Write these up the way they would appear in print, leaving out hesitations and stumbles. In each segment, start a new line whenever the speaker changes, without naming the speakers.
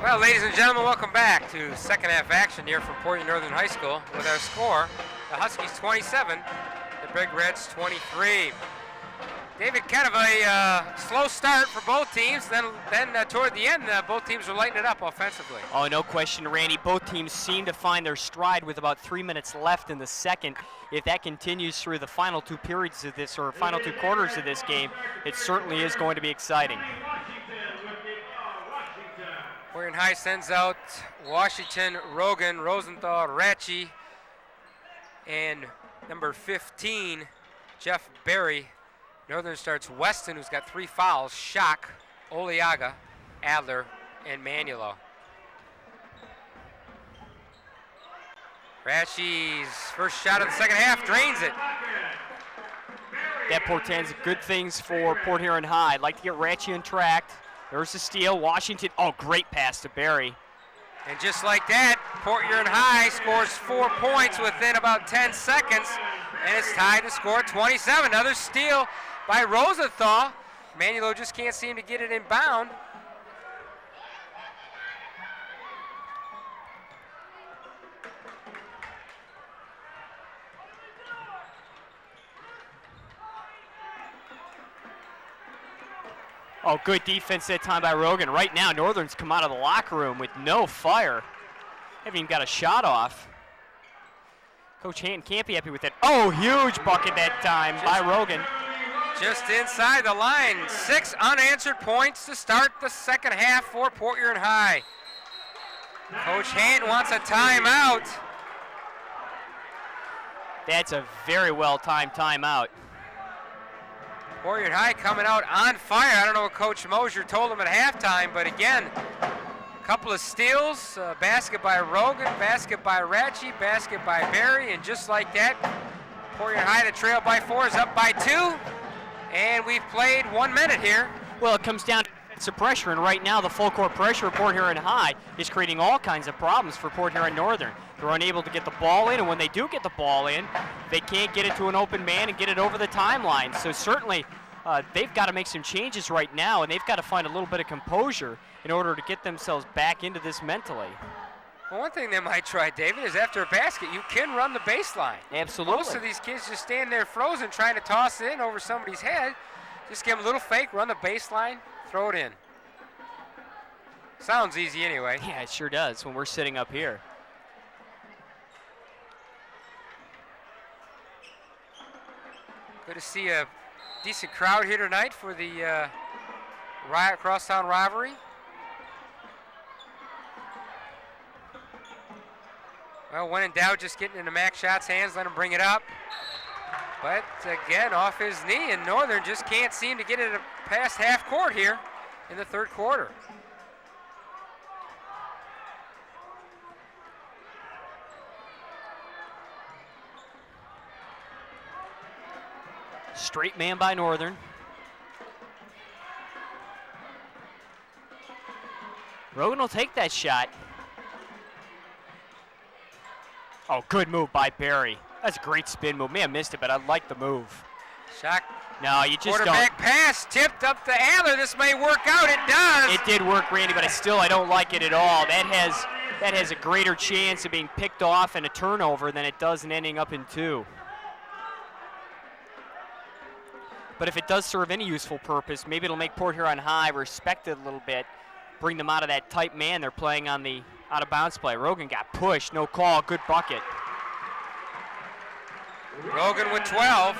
Well, ladies and gentlemen, welcome back to second half action here from Portland Northern High School with our score, the Huskies 27, the Big Reds 23. David, kind of a slow start for both teams, then toward the end, both teams were lighting it up offensively.
Oh, no question, Randy. Both teams seem to find their stride with about 3 minutes left in the second. If that continues through the final two periods of this, or final two quarters of this game, it certainly is going to be exciting.
Warren High sends out Washington, Rogan, Rosenthal, Ratchie, and number 15, Jeff Berry. Northern starts Weston, who's got 3 fouls, Schock, Oliaga, Adler, and Manulo. Ratchie's first shot of the second half drains it.
That portends good things for Port Huron High. I'd like to get Ratchie on track. There's the steal. Washington, oh, great pass to Berry.
And just like that, Port Huron High scores 4 points within about 10 seconds, and it's tied to score 27. Another steal by Rosenthal. Manulo just can't seem to get it in bound.
Oh, good defense that time by Rogan. Right now, Northern's come out of the locker room with no fire. Haven't even got a shot off. Coach Hanton can't be happy with it. Oh, huge bucket that time by Rogan.
Just inside the line. 6 unanswered points to start the second half for Port Huron High. Coach Hanton wants a timeout.
That's a very well-timed timeout.
Port Huron High coming out on fire. I don't know what Coach Mosier told them at halftime, but again, a couple of steals, basket by Rogan, basket by Ratchie, basket by Berry, and just like that, Port Huron High, the trail by 4 is up by 2, and we've played 1 minute here.
Well, it comes down to defensive pressure, and right now the full court pressure of Port Huron High is creating all kinds of problems for Port Huron Northern. They're unable to get the ball in, and when they do get the ball in, they can't get it to an open man and get it over the timeline. So certainly they've got to make some changes right now, and they've got to find a little bit of composure in order to get themselves back into this mentally.
Well, one thing they might try, David, is after a basket, you can run the baseline.
Absolutely.
Most of these kids just stand there frozen trying to toss it in over somebody's head. Just give them a little fake, run the baseline, throw it in. Sounds easy anyway.
Yeah, it sure does when we're sitting up here.
Good to see a decent crowd here tonight for the crosstown rivalry. Well, when in doubt, just getting into Max Schott's hands, let him bring it up. But again, off his knee, and Northern just can't seem to get it past half court here in the third quarter.
Straight man by Northern. Rogan will take that shot. Oh, good move by Berry. That's a great spin move. May have missed it, but I like the move.
Schock.
No, you just
quarterback pass tipped up the Adler. This may work out. It does.
It did work, Randy, but I don't like it at all. That has a greater chance of being picked off and a turnover than it does in ending up in 2. But if it does serve any useful purpose, maybe it'll make Port Huron High respect it a little bit, bring them out of that tight man they're playing on the out-of-bounds play. Rogan got pushed, no call, good bucket.
Rogan with 12.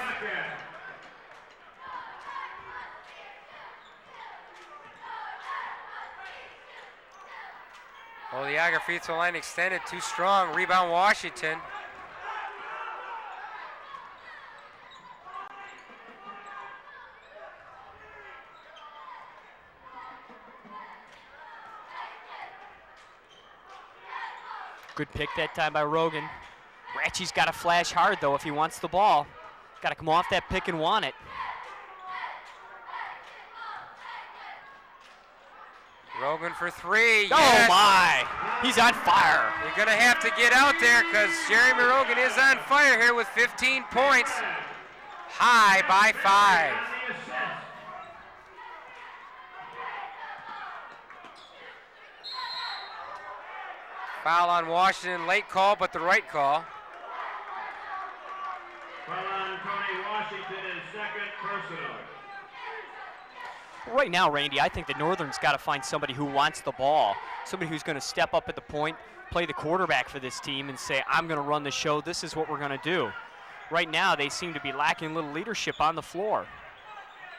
Oliaga free throw line extended, too strong. Rebound Washington.
Good pick that time by Rogan. Ratchie's got to flash hard, though, if he wants the ball. Got to come off that pick and want it.
Rogan for 3.
Oh,
yes.
my. He's on fire.
You're going to have to get out there because Jeremy Rogan is on fire here with 15 points. High by 5. Foul on Washington, late call, but the right call.
Foul on Tony Washington and second personal.
Right now, Randy, I think the Northern's got to find somebody who wants the ball, somebody who's going to step up at the point, play the quarterback for this team, and say, I'm going to run the show. This is what we're going to do. Right now, they seem to be lacking a little leadership on the floor.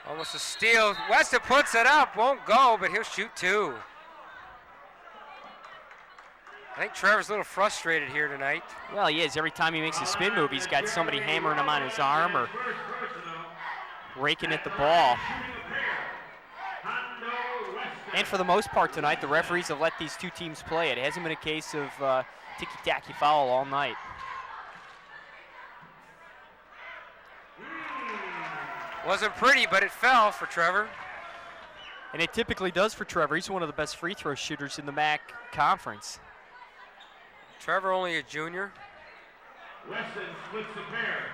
Almost a steal. Weston puts it up, won't go, but he'll shoot two. I think Trevor's a little frustrated here tonight.
Well, he is. Every time he makes a spin move, he's got somebody hammering him on his arm or raking at the ball. And for the most part tonight, the referees have let these two teams play. It hasn't been a case of ticky-tacky foul all night.
Wasn't pretty, but it fell for Trevor.
And it typically does for Trevor. He's one of the best free throw shooters in the MAC conference.
Trevor only a junior.
Weston splits the pair.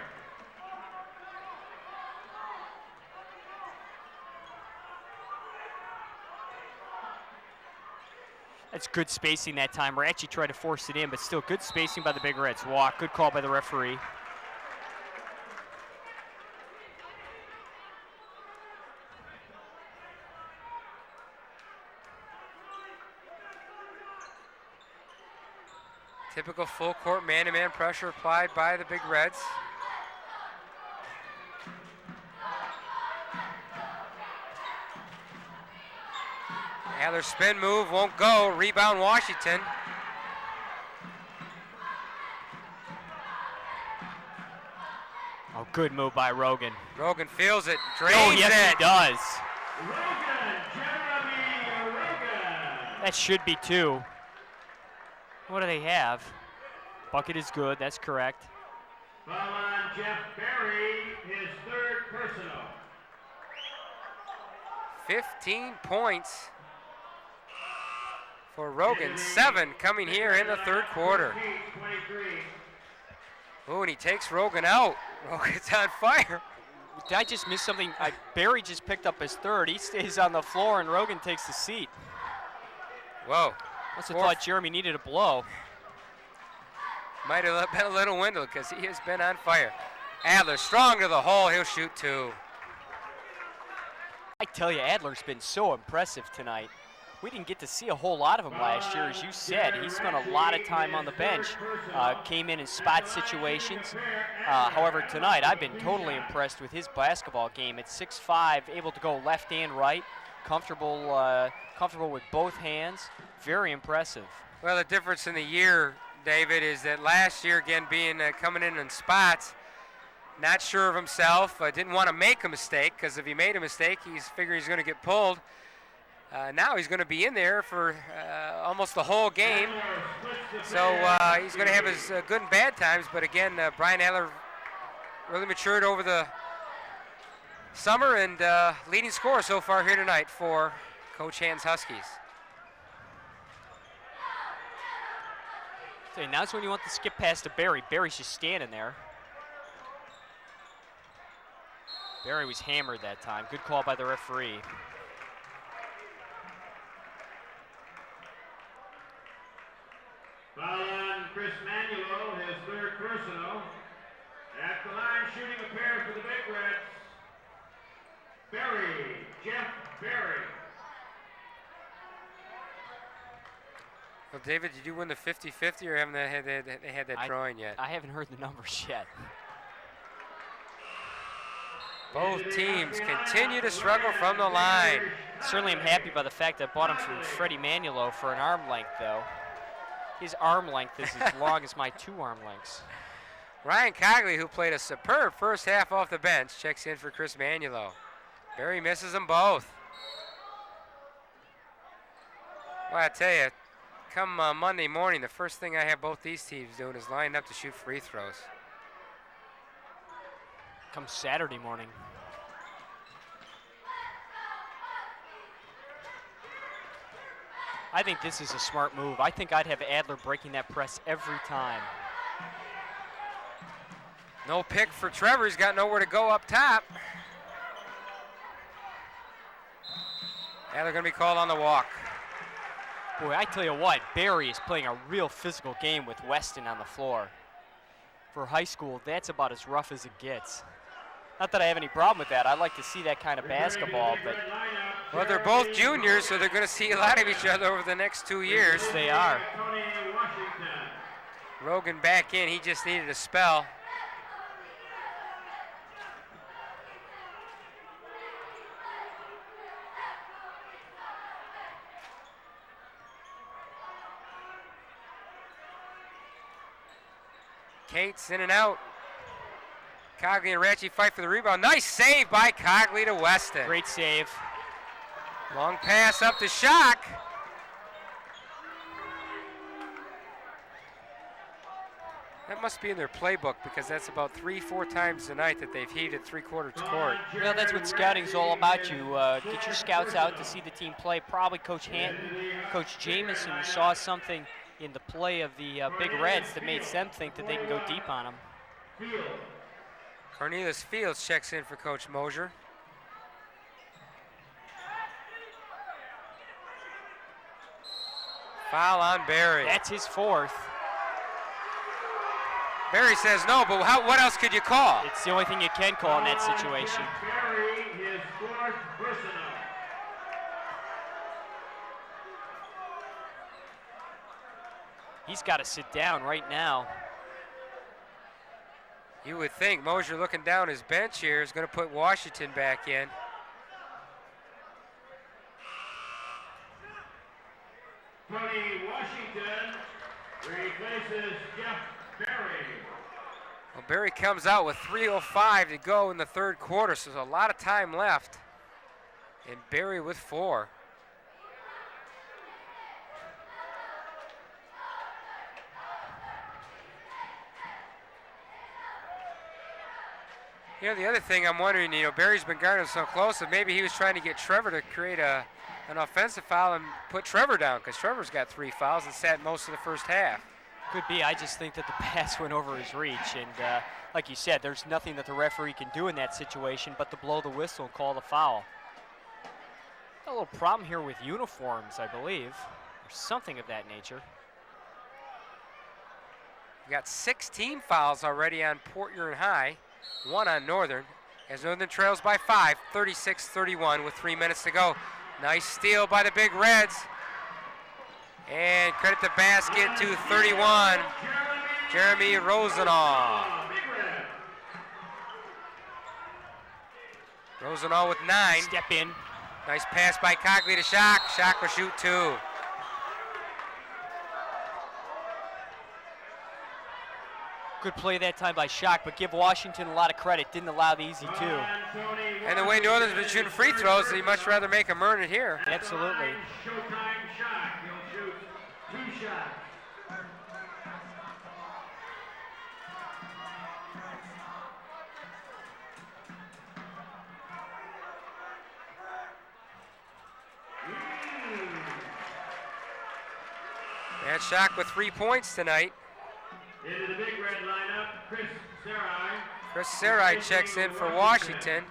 That's good spacing that time. Ratchey tried to force it in, but still good spacing by the Big Reds. Walk, good call by the referee.
Typical full court man-to-man pressure applied by the Big Reds. Adler spin move, won't go. Rebound Washington.
Oh, good move by Rogan.
Rogan feels it, drains
Oh, yes,
it.
he does.
Rogan, Jeremy Rogan.
That should be two. What do they have? Bucket is good, that's correct.
Foul on Jeff Berry, his third personal.
15 points for Rogan. 7 coming here in the third quarter.
23.
Oh, and he takes Rogan out. Rogan's on fire.
Did I just miss something? Barry just picked up his third. He stays on the floor, and Rogan takes the seat.
Whoa.
Must have thought Jeremy needed a blow.
Might have been a little windle because he has been on fire. Adler strong to the hole. He'll shoot two.
I tell you, Adler's been so impressive tonight. We didn't get to see a whole lot of him last year, as you said. He spent a lot of time on the bench, came in spot situations. However, tonight I've been totally impressed with his basketball game. At 6'5", able to go left and right, comfortable with both hands. Very impressive.
Well, the difference in the year, David, is that last year, again, being coming in spots, not sure of himself, didn't want to make a mistake, because if he made a mistake, he's figured he's going to get pulled. Now he's going to be in there for almost the whole game. So he's going to have his good and bad times. But again, Brian Adler really matured over the summer and leading scorer so far here tonight for Coach Hand's Huskies.
Okay, now's when you want to skip past to Barry. Barry's just standing there. Barry was hammered that time. Good call by the referee.
Foul on Chris Manuel, his third personal. At the line, shooting a pair for the Big Reds. Berry, Jeff Berry.
Well, David, did you win the 50-50 or haven't they had that drawing yet?
I haven't heard the numbers yet.
Both teams continue to struggle from the line.
Certainly I'm happy by the fact I bought him from Freddie Manilow for an arm length, though. His arm length is as long as my 2 arm lengths.
Ryan Cogley, who played a superb first half off the bench, checks in for Chris Manulo. Barry misses them both. Well, I tell you, come Monday morning, the first thing I have both these teams doing is lining up to shoot free throws.
Come Saturday morning. I think this is a smart move. I think I'd have Adler breaking that press every time.
No pick for Trevor. He's got nowhere to go up top. Adler going to be called on the walk.
Boy, I tell you what, Barry is playing a real physical game with Weston on the floor. For high school, that's about as rough as it gets. Not that I have any problem with that. I like to see that kind of basketball, but...
Well, they're both juniors, so they're going to see a lot of each other over the next 2 years.
Yes, they are.
Rogan back in. He just needed a spell. Cates in and out. Cogley and Ratchey fight for the rebound. Nice save by Cogley to Weston.
Great save.
Long pass up to Schock. That must be in their playbook because that's about 3-4 times tonight that they've heated three-quarters court.
Well, that's what scouting's all about. You get your scouts out to see the team play. Probably Coach Hanton, Coach Jamison saw something in the play of the Big Reds that made them think that they can go deep on them.
Cornelius Fields checks in for Coach Mosier. Foul on Barry.
That's his fourth.
Barry says no, but what else could you call?
It's the only thing you can call in that situation.
Barry, his fourth personal.
He's got to sit down right now.
You would think Mosier looking down his bench here is going to put Washington back in.
Tony Washington replaces Jeff Barry.
Well, Barry comes out with 3:05 to go in the third quarter, so there's a lot of time left. And Barry with 4. You know, the other thing I'm wondering, Barry's been guarding so close that maybe he was trying to get Trevor to create an offensive foul and put Trevor down because Trevor's got 3 fouls and sat most of the first half.
Could be. I just think that the pass went over his reach. And like you said, there's nothing that the referee can do in that situation but to blow the whistle and call the foul. Got a little problem here with uniforms, I believe, or something of that nature.
We got 16 fouls already on Port Huron High, 1 on Northern, as Northern trails by 5, 36-31 with 3 minutes to go. Nice steal by the Big Reds. And credit the basket to 31, Jeremy Rosenau. Rosenau with 9.
Step in.
Nice pass by Cogley to Schock. Schock will shoot 2.
Good play that time by Schock, but give Washington a lot of credit. Didn't allow the easy 2.
And the way Northern's been shooting free throws, he'd much rather make them earn it here.
Absolutely.
Showtime Schock. He'll shoot 2 shots.
And Schock with 3 points tonight.
Into the Big Red lineup, Chris Sarai.
Chris Sarai checks in for Washington.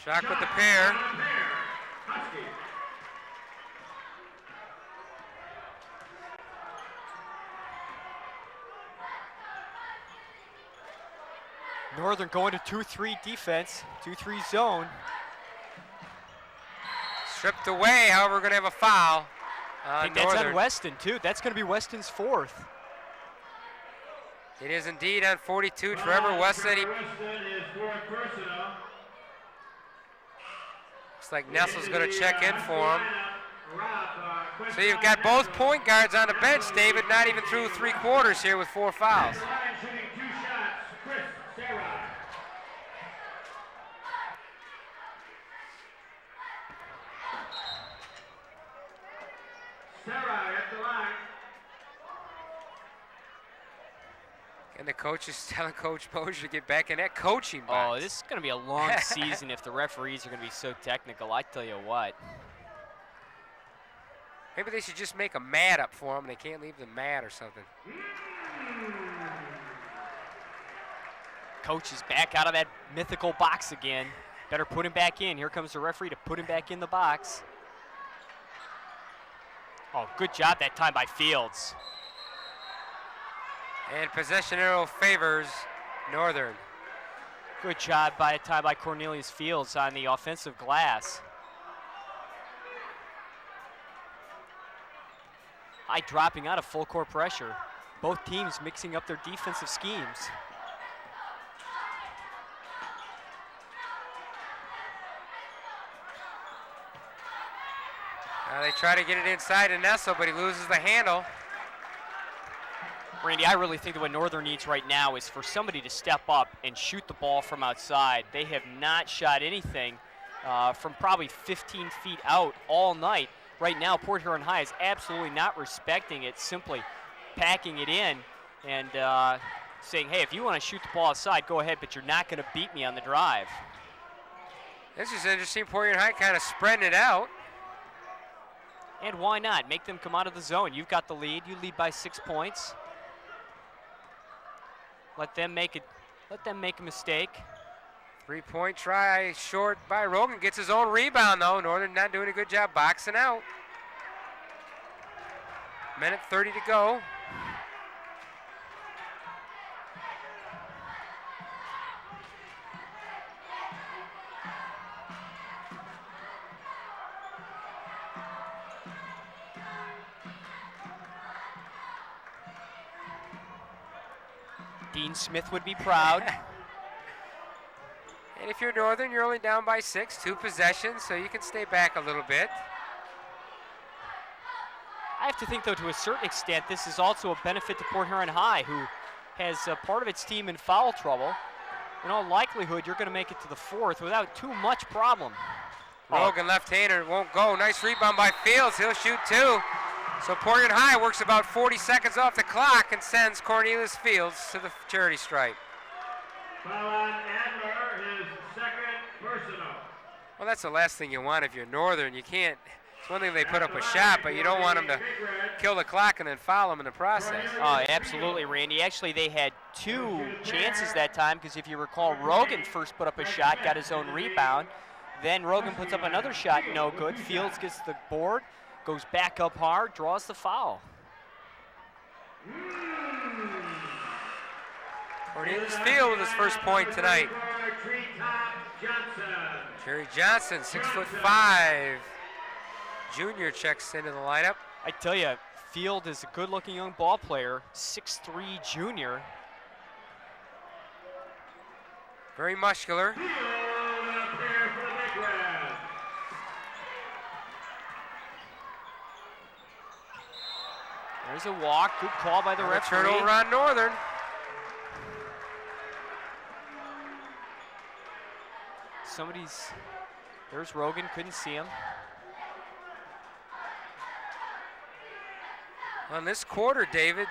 Schock with the pair.
Northern going to 2-3 defense, 2-3 zone.
Stripped away, however, we're going to have a foul.
I think that's on Weston, too. That's going to be Weston's 4th.
It is indeed on 42, Trevor Weston.
Weston is fourth personal.
Looks like Nestle's going to check in for him. So you've got both point guards on the bench, David, not even through 3 quarters here with 4 fouls.
Shooting 2 shots, Chris Sarai. Sarai at the line.
And the coach is telling Coach Mosier to get back in that coaching box.
Oh, this is going to be a long season if the referees are going to be so technical. I tell you what.
Maybe they should just make a mat up for them. They can't leave the mat or something.
coach is back out of that mythical box again. Better put him back in. Here comes the referee to put him back in the box. Oh, good job that time by Fields.
And possession arrow favors Northern.
Good job by a time by Cornelius Fields on the offensive glass. High dropping out of full court pressure. Both teams mixing up their defensive schemes.
They try to get it inside to Nessel, but he loses the handle.
Randy, I really think that what Northern needs right now is for somebody to step up and shoot the ball from outside. They have not shot anything from probably 15 feet out all night. Right now, Port Huron High is absolutely not respecting it, simply packing it in and saying, hey, if you want to shoot the ball outside, go ahead, but you're not going to beat me on the drive.
This is interesting. Port Huron High kind of spreading it out.
And why not? Make them come out of the zone. You've got the lead. You lead by 6 points. Let them make a mistake.
3-point try short by Rogan. Gets his own rebound, though. Northern not doing a good job boxing out. Minute 30 to go.
Dean Smith would be proud.
And if you're Northern, you're only down by 6, 2 possessions, so you can stay back a little bit.
I have to think, though, to a certain extent, this is also a benefit to Port Huron High, who has part of its team in foul trouble. In all likelihood, you're going to make it to the 4th without too much problem.
Rogan left-hander won't go. Nice rebound by Fields. He'll shoot 2. So Port Huron High works about 40 seconds off the clock and sends Cornelius Fields to the charity stripe.
Foul on Adler, his second personal.
Well, that's the last thing you want if you're Northern. You can't. It's one thing they put up a shot, but you don't want them to kill the clock and then foul them in the process.
Oh, absolutely, Randy. Actually, they had 2 chances that time because if you recall, Rogan first put up a shot, got his own rebound. Then Rogan puts up another shot, no good. Fields gets the board, goes back up hard, draws the foul.
Cornelius Field with his first point tonight. Jerry Johnson, 6'5". Junior checks into the lineup.
I tell you, Field is a good-looking young ball player, 6'3" junior.
Very muscular.
There's a walk, good call by the referee.
Turnover on Northern.
There's Rogan, couldn't see him.
On this quarter, David,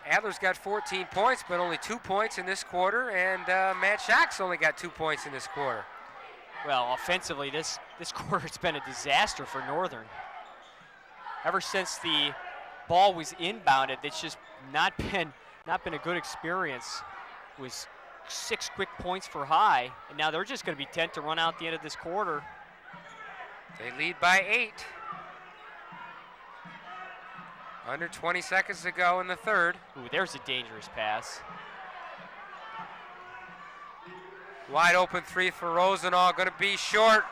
Adler's got 14 points, but only 2 points in this quarter, and Matt Schock's only got 2 points in this quarter.
Well, offensively, this quarter's been a disaster for Northern. Ever since the ball was inbounded, it's just not been a good experience. It was 6 quick points for High, and now they're just going to be 10 to run out the end of this quarter.
They lead by 8. Under 20 seconds to go in the third.
Ooh, there's a dangerous pass.
Wide open 3 for Rosenau, going to be short.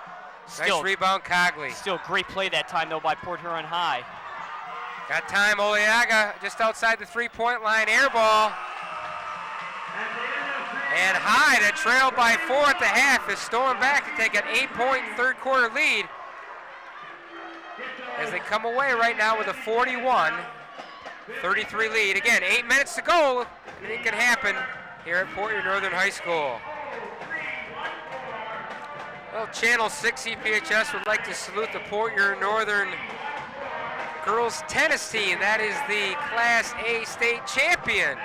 Nice rebound, Cogley.
Still great play that time, though, by Port Huron High.
Got time, Oleaga just outside the 3-point line, air ball. And High, that trailed by 4 at the half, is stormed back to take an 8-point third quarter lead as they come away right now with a 41-33 lead. Again, 8 minutes to go. Anything can happen here at Port Huron Northern High School. Well, Channel 6 PHHS would like to salute the Port Huron Northern girls tennis team. That is the Class A state champion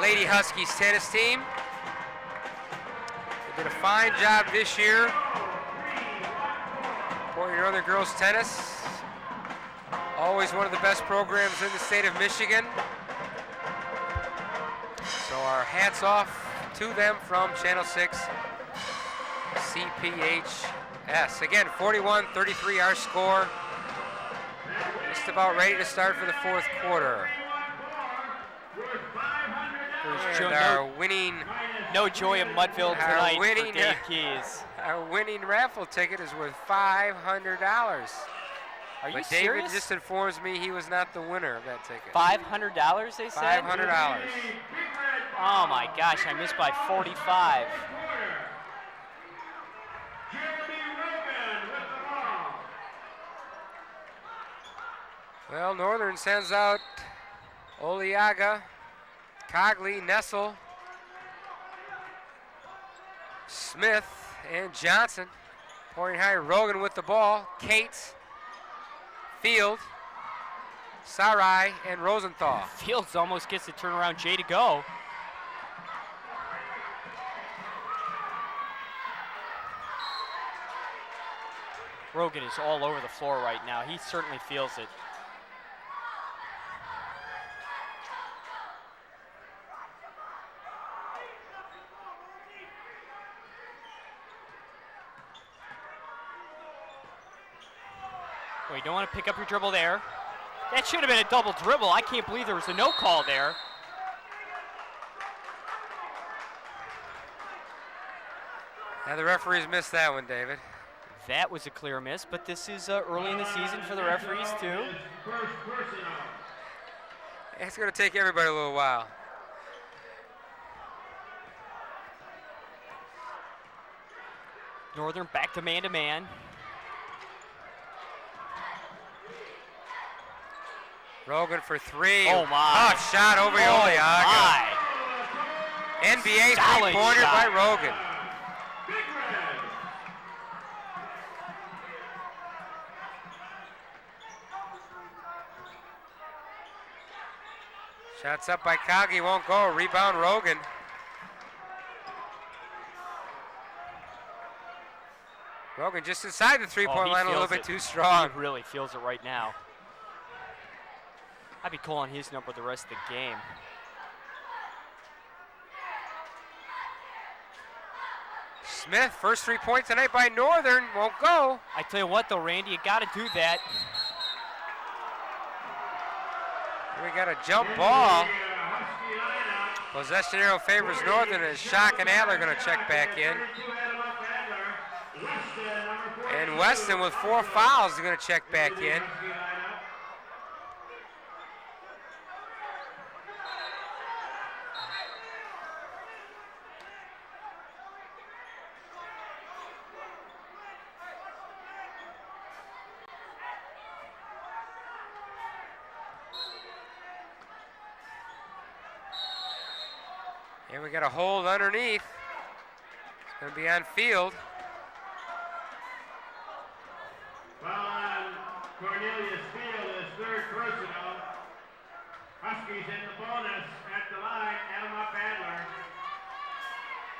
Lady Huskies tennis team. They did a fine job this year. Port Huron Northern girls tennis, always one of the best programs in the state of Michigan. So our hats off to them from Channel 6 CPHS. Again, 41-33 our score. Just about ready to start for the fourth quarter. And our winning,
no joy in Mudville tonight
winning,
for Dave Keys.
Our winning raffle ticket is worth $500.
Are you
but
serious?
David just informs me he was not the winner of that ticket.
$500, they said?
$500.
Oh my gosh, I missed by 45.
Well, Northern sends out Oliaga, Cogley, Nessel, Smith, and Johnson. Pouring high, Rogan with the ball, Cates, Field, Sarai, and Rosenthal.
Fields almost gets the turnaround J to go. Rogan is all over the floor right now. He certainly feels it. Well, you don't want to pick up your dribble there. That should have been a double dribble. I can't believe there was a no call there.
Now the referees missed that one, David.
That was a clear miss, but this is early in the season for the referees too.
It's going to take everybody a little while.
Northern back to man-to-man.
Rogan for three.
Oh my.
Tough shot over Oliaga. NBA
Solid
three-pointer
shot
by Rogan. Shots up by Kagi, won't go. Rebound Rogan. Rogan just inside the three-point line, a little bit too strong.
He really feels it right now. I'd be calling his number the rest of the game.
Smith, first 3 point tonight by Northern, won't go.
I tell you what though, Randy, you gotta do that.
We got a jump ball. Possession arrow favors Northern as Schock and Adler gonna check back in. And Weston with 4 fouls is gonna check back in. And we got a hold underneath. It's going to be on Field.
Foul on Cornelius Field, his third personal. Huskies in the bonus at the line. Adam up Adler.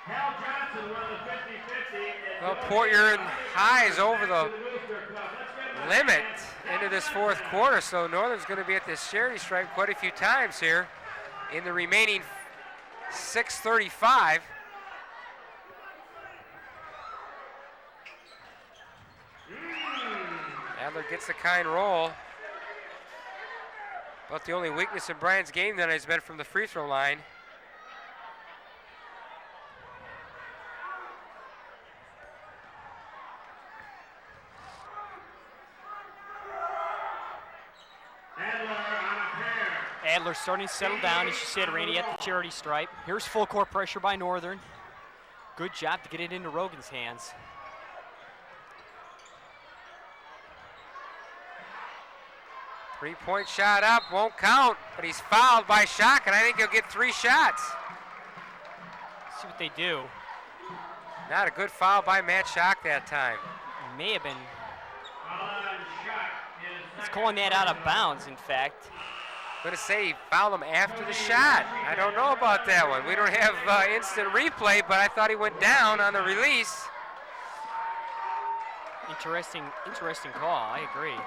Hal Johnson won the 50-50.
Well, Portier and High is over the limit into this fourth quarter, so Northern's going to be at this charity stripe quite a few times here in the remaining 6:35. Adler gets the kind roll. But the only weakness in Bryant's game tonight has been from the free throw line.
Adler starting to settle down, as you said, Randy, at the charity stripe. Here's full court pressure by Northern. Good job to get it into Rogan's hands.
Three-point shot up, won't count, but he's fouled by Schock, and I think he'll get 3 shots.
Let's see what they do.
Not a good foul by Matt Schock that time.
May have been. He's calling that out of bounds, in fact.
I'm going to say he fouled him after the shot. I don't know about that one. We don't have instant replay, but I thought he went down on the release.
Interesting call, I agree.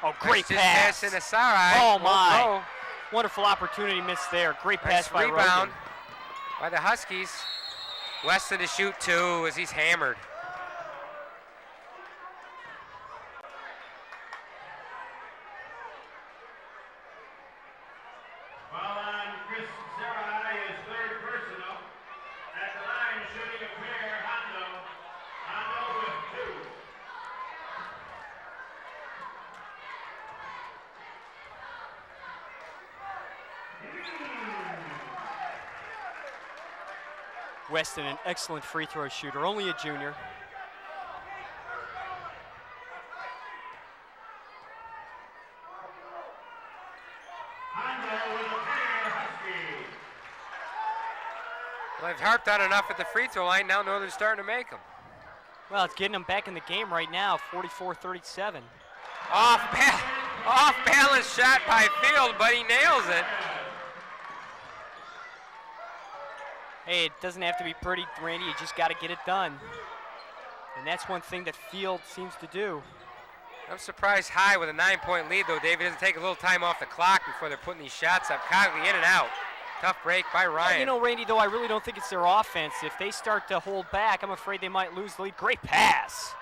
Oh, great
Just
pass.
passing to Sarai.
Oh, my.
Oh,
Wonderful opportunity missed there. Great pass
nice
by
rebound
Rogan.
by the Huskies. Weston to shoot 2 as he's hammered.
Foul on Chris Sarai, his third personal. At the line, shooting a pair, Hondo. Hondo with 2.
Weston, an excellent free throw shooter, only a junior.
Hondo with a pair, Husky.
Well, they've harped on enough at the free throw line. Now Northern's starting to make them.
Well, it's getting them back in the game right now, 44-37.
Off balance shot by Field, but he nails it.
Hey, it doesn't have to be pretty, Randy. You just got to get it done. And that's one thing that Field seems to do.
I'm surprised High with a 9-point lead, though. David doesn't take a little time off the clock before they're putting these shots up. Cogley in and out. Tough break by Ryan.
You know, Randy, though, I really don't think it's their offense. If they start to hold back, I'm afraid they might lose the lead. Great pass.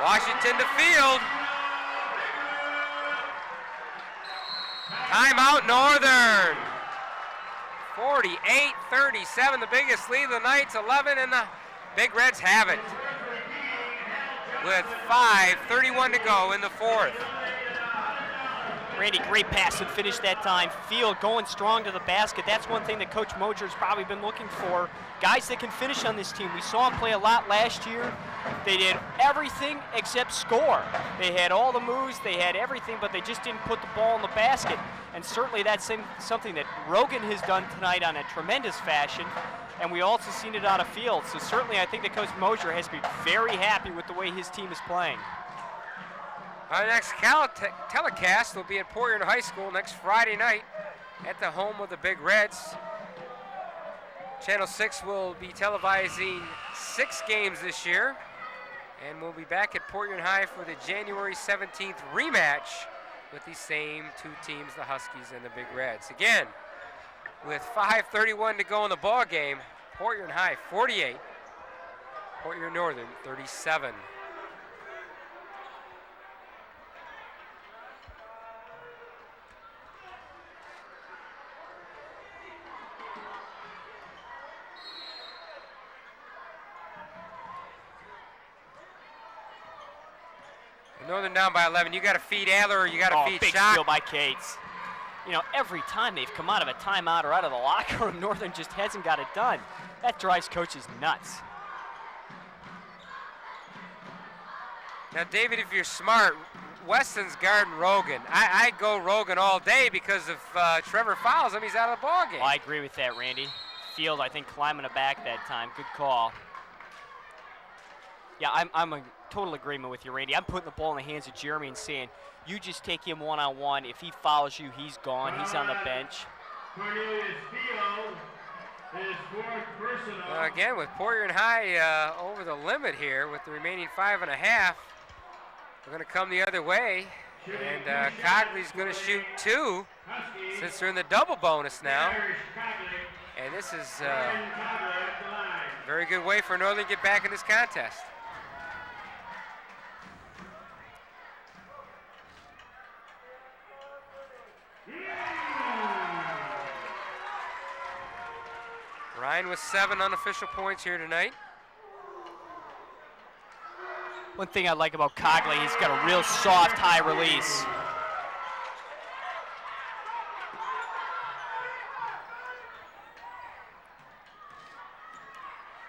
Washington to Field. Timeout Northern. 48-37, the biggest lead of the night. 11, and the Big Reds have it with 5:31 to go in the fourth.
Randy, great pass and finish that time. Field going strong to the basket. That's one thing that Coach Moser's probably been looking for. Guys that can finish on this team. We saw him play a lot last year. They did everything except score. They had all the moves, they had everything, but they just didn't put the ball in the basket. And certainly that's something that Rogan has done tonight on a tremendous fashion. And we also seen it out of Field. So certainly I think that Coach Moser has to be very happy with the way his team is playing.
Our next telecast will be at Port Huron High School next Friday night at the home of the Big Reds. Channel 6 will be televising 6 games this year, and we'll be back at Port Huron High for the January 17th rematch with these same 2 teams, the Huskies and the Big Reds. Again, with 5:31 to go in the ball game, Port Huron High 48, Port Huron Northern 37. Northern down by 11. You got to feed Adler or you got to feed
big
Shock.
steal by Cates. You know, every time they've come out of a timeout or out of the locker room, Northern just hasn't got it done. That drives coaches nuts.
Now, David, if you're smart, Weston's guarding Rogan. I go Rogan all day because if Trevor fouls him, he's out of the ball game.
Well, I agree with that, Randy. Field, I think, climbing the back that time. Good call. Yeah, I'm in total agreement with you, Randy. I'm putting the ball in the hands of Jeremy and saying, you just take him one-on-one. If he fouls you, he's gone. He's on the bench.
Cornelius Field, his 4th personal.
Again, with Port Huron High over the limit here with the remaining 5.5, we're going to come the other way. And Cogley's going to shoot 2 since they're in the double bonus now. And this is a very good way for Northern to get back in this contest. Ryan with 7 unofficial points here tonight.
One thing I like about Cogley, he's got a real soft, high release.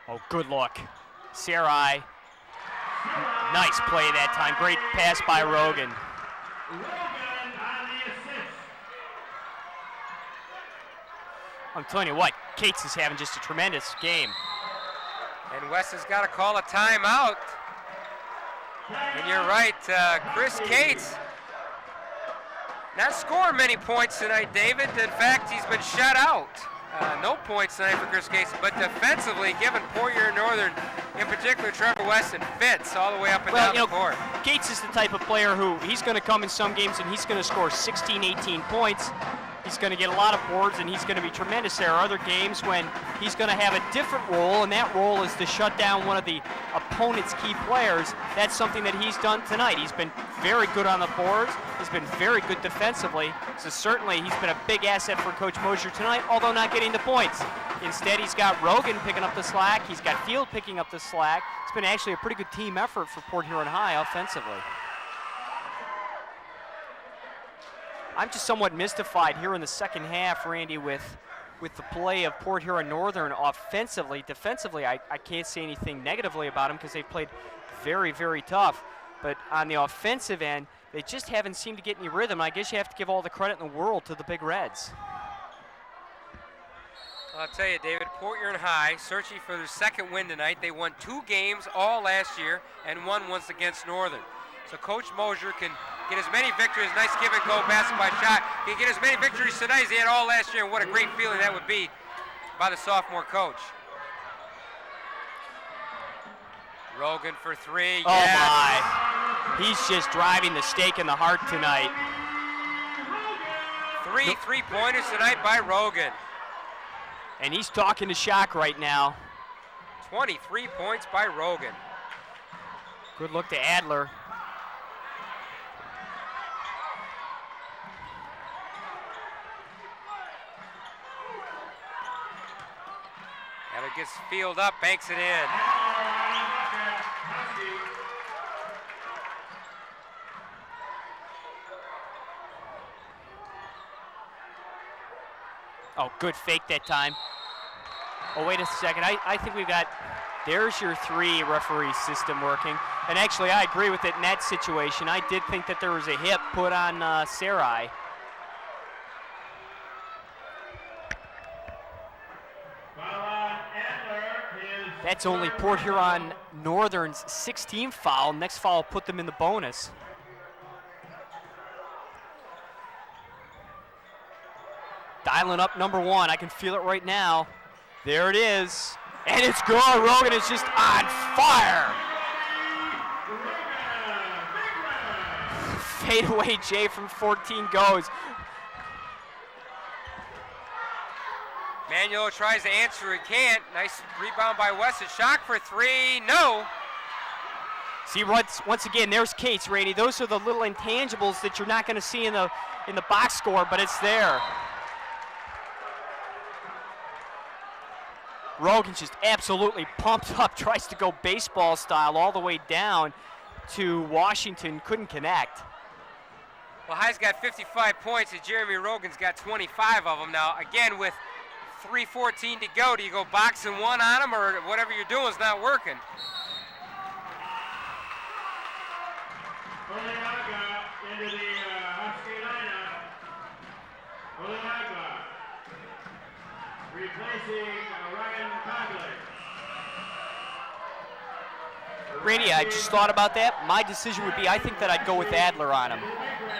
Oh, good look. Sarai. Nice play that time. Great pass by Rogan. I'm telling you what, Cates is having just a tremendous game.
And West has got to call a timeout. And you're right, Chris Cates not scoring many points tonight, David. In fact, he's been shut out. No points tonight for Chris Gates, but defensively, given Port Huron Northern, in particular Trevor Weston, fits all the way up and down the court.
Gates is the type of player who he's going to come in some games and he's going to score 16, 18 points. He's going to get a lot of boards and he's going to be tremendous. There are other games when he's going to have a different role, and that role is to shut down one of the opponent's key players. That's something that he's done tonight. He's been very good on the boards. He's been very good defensively. So certainly he's been a big asset for Coach Mosier tonight, although not getting the points. Instead, he's got Rogan picking up the slack. He's got Field picking up the slack. It's been actually a pretty good team effort for Port Huron High offensively. I'm just somewhat mystified here in the second half, Randy, with the play of Port Huron Northern offensively. Defensively, I can't say anything negatively about them because they've played very, very tough. But on the offensive end, they just haven't seemed to get any rhythm. I guess you have to give all the credit in the world to the Big Reds.
I'll tell you, David, Port Huron High searching for their second win tonight. They won 2 games all last year and won once against Northern. So Coach Mosier can get as many victories, nice give and go basketball shot. He can get as many victories tonight as he had all last year, and what a great feeling that would be by the sophomore coach. Rogan for 3,
Oh my, he's just driving the stake in the heart tonight.
3 3-pointers tonight by Rogan.
And he's talking to Shock right now.
23 points by Rogan.
Good look to Adler.
Adler gets Field up, banks it in.
Oh, good fake that time. Oh, wait a second. I think we've got, there's your 3 referee system working. And actually, I agree with it in that situation. I did think that there was a hip put on Sarai. That's only Port Huron Northern's 16th foul. Next foul put them in the bonus. Dialing up number 1. I can feel it right now. There it is. And it's good. Rogan is just on fire. Fadeaway J from 14 goes.
Manuel tries to answer, he can't. Nice rebound by Weston. Shock for 3, no.
See, once again, there's Cates, Randy. Those are the little intangibles that you're not going to see in the box score, but it's there. Rogan's just absolutely pumped up, tries to go baseball style all the way down to Washington, couldn't connect.
Well, High's got 55 points and Jeremy Rogan's got 25 of them now. Again, with 3:14 to go, do you go box and 1 on him, or whatever you're doing is not working?
Oleaga into the Husky lineup. Oleaga replacing Ryan Cogley.
Randy, I just thought about that. My decision would be, I think that I'd go with Adler on him.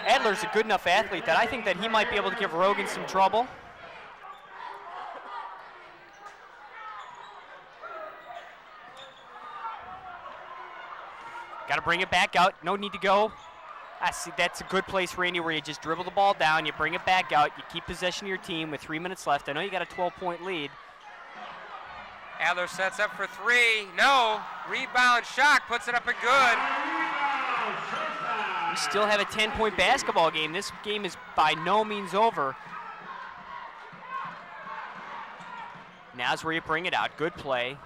Adler's a good enough athlete that I think that he might be able to give Rogan some trouble. Got to bring it back out. No need to go. I see that's a good place, Randy, where you just dribble the ball down, you bring it back out, you keep possession of your team with 3 minutes left. I know you got a 12-point lead.
Adler sets up for 3, no. Rebound, Shock puts it up and good.
We still have a 10-point basketball game. This game is by no means over. Now's where you bring it out. Good play.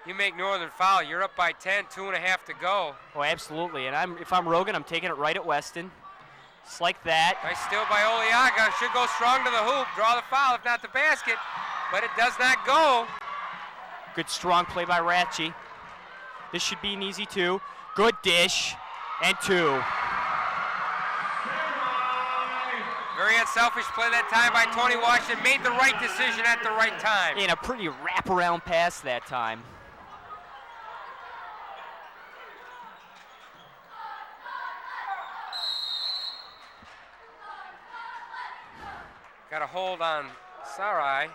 You make Northern foul, you're up by 10, 2.5 to go.
Oh, absolutely. And if I'm Rogan, I'm taking it right at Weston. Just like that.
Nice steal by Oleaga. Should go strong to the hoop, draw the foul, if not the basket, but it does not go.
Good strong play by Ratchie. This should be an easy 2. Good dish, and 2.
Very unselfish play that time by Tony Washington. Made the right decision at the right time.
And a pretty wraparound pass that time.
got a hold on Sarai.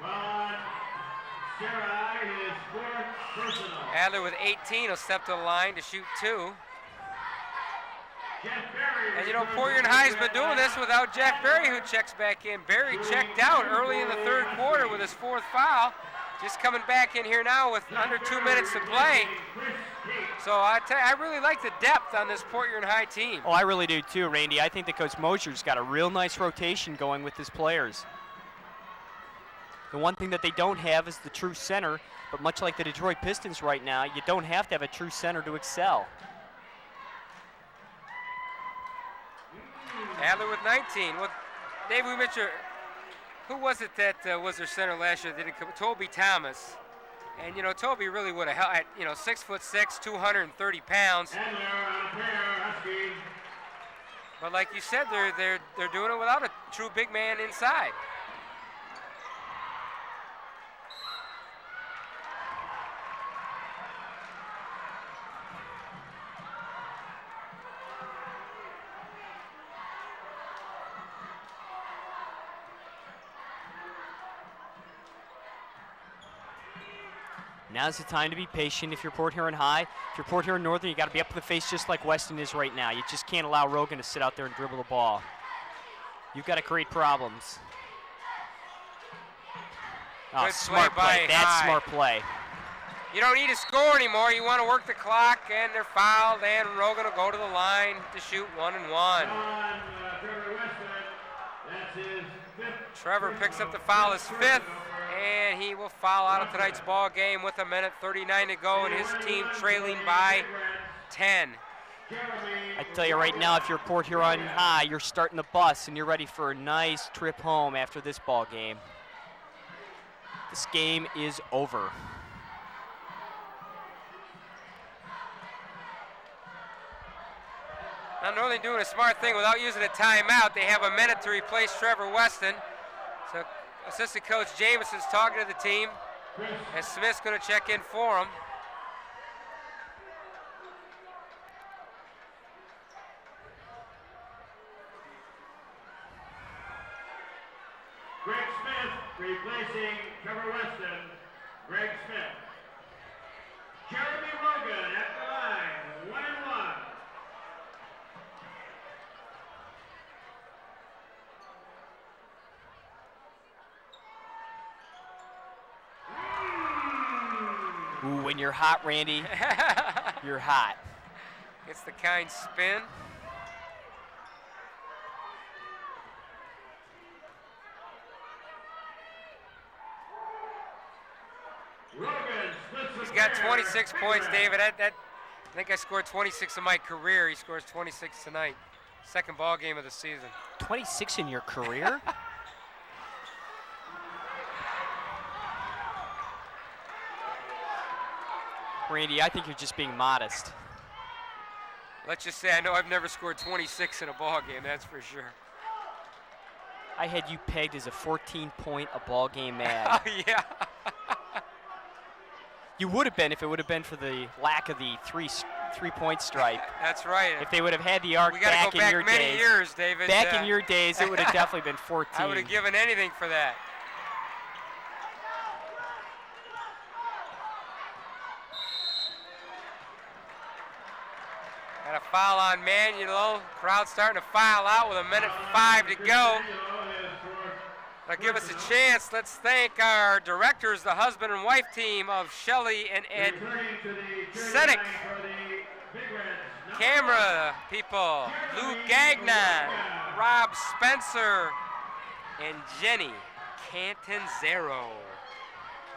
On Sarai, his fourth personal.
Adler with 18 will step to the line to shoot 2.
Jeff Berry.
And you know, Portland High's been doing this without Jeff Berry, who checks back in. Berry checked out early in the third quarter with his 4th foul. Just coming back in here now with under 2 minutes to play. So I really like the depth on this Portland High team.
Oh, I really do too, Randy. I think that Coach Mosier's got a real nice rotation going with his players. The one thing that they don't have is the true center, but much like the Detroit Pistons right now, you don't have to have a true center to excel.
Adler with 19. Well, Dave, we mentioned, who was it that was their center last year that didn't come? Toby Thomas. And, you know, Toby really would have held, you know, 6'6", 230 pounds.
Adler on a pair, Husky.
But like you said, they're doing it without a true big man inside.
Now's the time to be patient if you're Port Huron High. If you're Port Huron Northern, you got to be up in the face just like Weston is right now. You just can't allow Rogan to sit out there and dribble the ball. You've got to create problems. Oh,
Good
smart
play
play.
by
That's
High.
smart play.
You don't need to score anymore. You want to work the clock, and they're fouled, and Rogan will go to the line to shoot 1 and 1.
Trevor Weston, that's his 5th.
Trevor picks up the foul, his 5th, and he will foul out of tonight's ball game with 1:39 to go, and his team trailing by 10.
I tell you right now, if you're Port Huron High, you're starting the bus, and you're ready for a nice trip home after this ball game. This game is over.
Now Northern doing a smart thing without using a timeout. They have a minute to replace Trevor Weston. So assistant coach Jameson's talking to the team, and Smith's going to check in for him.
Greg Smith replacing Trevor Weston. Greg Smith. Jeremy Rogan at the line, 1 and 1.
Ooh, when you're hot, Randy, you're hot.
Gets the kind spin. He's got 26 points, David. I think I scored 26 in my career. He scores 26 tonight. Second ball game of the season.
26 in your career? Randy, I think you're just being modest.
Let's just say I know I've never scored 26 in a ball game, that's for sure.
I had you pegged as a 14-point-a-ball-game man.
Oh, yeah.
You would have been if it would have been for the lack of the three-point stripe.
That's right.
If they would have had the arc
We got
back
to go back
in your
many
days.
years, David.
Back in your days, it would have definitely been 14.
I would have given anything for that. Got a foul on Manuel. Crowd starting to file out with 1:05 to go. That'll give us a chance. Let's thank our directors, the husband and wife team of Shelley and Ed Sedek. Camera people, Lou Gagnon, Rob Spencer, and Jenny Cantanzero.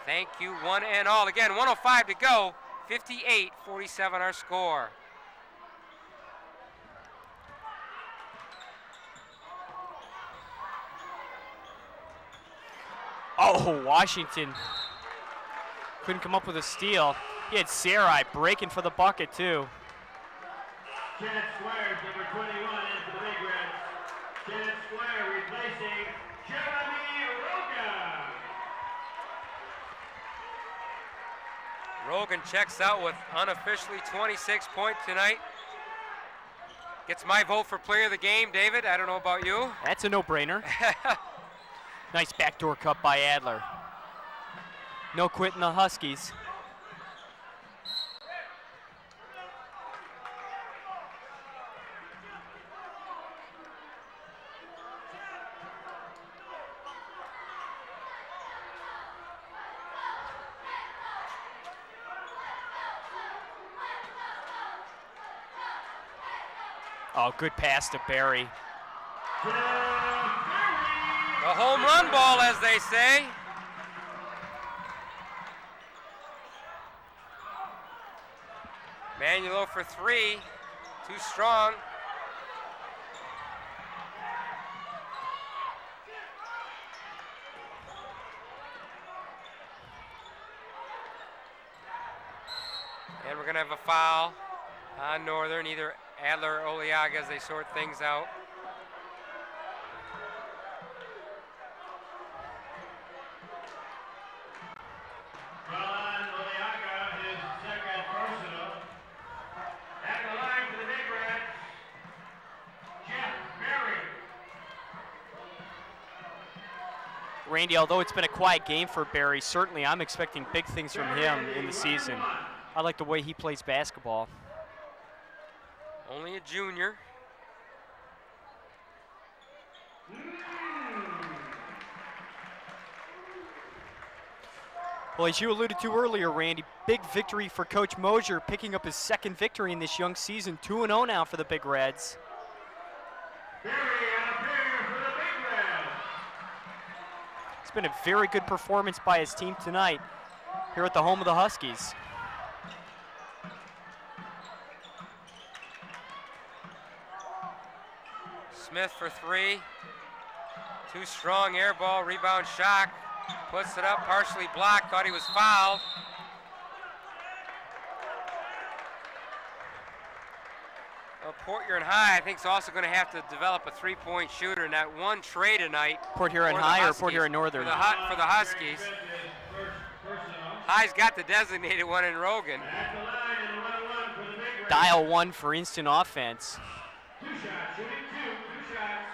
Thank you one and all. Again, 1:05 to go, 58-47 our score.
Oh, Washington couldn't come up with a steal. He had Sarai breaking for the bucket, too.
Chad Squires, number 21, in for the Big Reds. Chad Squire replacing Jeremy Rogan.
Rogan checks out with unofficially 26 points tonight. Gets my vote for player of the game, David. I don't know about you.
That's a no-brainer. Nice backdoor cut by Adler. No quitting the Huskies. Oh, good pass to Barry.
The home run ball, as they say. Manuel for 3, too strong. And we're gonna have a foul on Northern, either Adler or Oliaga as they sort things out.
Randy, although it's been a quiet game for Barry, certainly I'm expecting big things from him in the season. I like the way he plays basketball.
Only a junior.
Well, as you alluded to earlier, Randy, big victory for Coach Mosier, picking up his second victory in this young season. 2-0 now for the Big Reds. It's been a very good performance by his team tonight here at the home of the Huskies.
Smith for 3. Too strong, air ball, rebound shot. Puts it up, partially blocked, thought he was fouled. Well, Port Huron High, I think, is also going to have to develop a three-point shooter in that one trade tonight.
Port Huron High or Port Huron Northern?
For the Huskies. High's got the designated one in Rogan.
Dial 1 for instant offense.
2 shots, shooting 2 shots.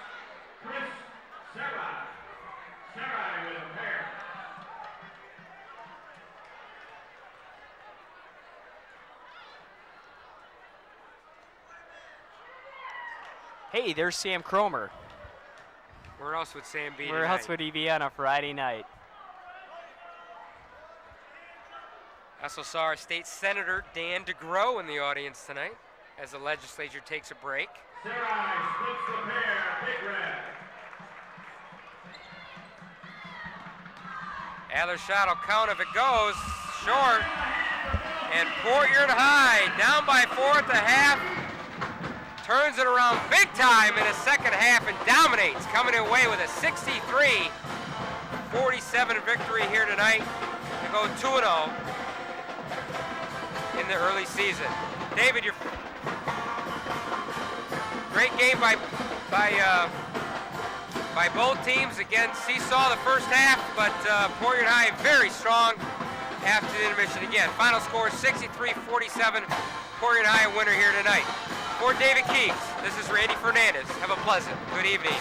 Chris Sarai. Sarai with a pair.
Hey, there's Sam Cromer.
Where else would Sam be
Where
tonight?
else would he be on a Friday night?
Also saw our state senator Dan DeGrow in the audience tonight as the legislature takes a break.
Sarai splits the pair, Big Red.
Adler shot will count if it goes short. And Port Huron High down by 4 at the half. Turns it around big time in the second half and dominates, coming away with a 63-47 victory here tonight to go 2-0 in the early season. David, your great game by both teams. Again, seesaw the first half, but Port Huron High very strong after the intermission. Again, final score 63-47. Port Huron High winner here tonight. For David Keeks, this is Randy Fernandez. Have a pleasant good evening.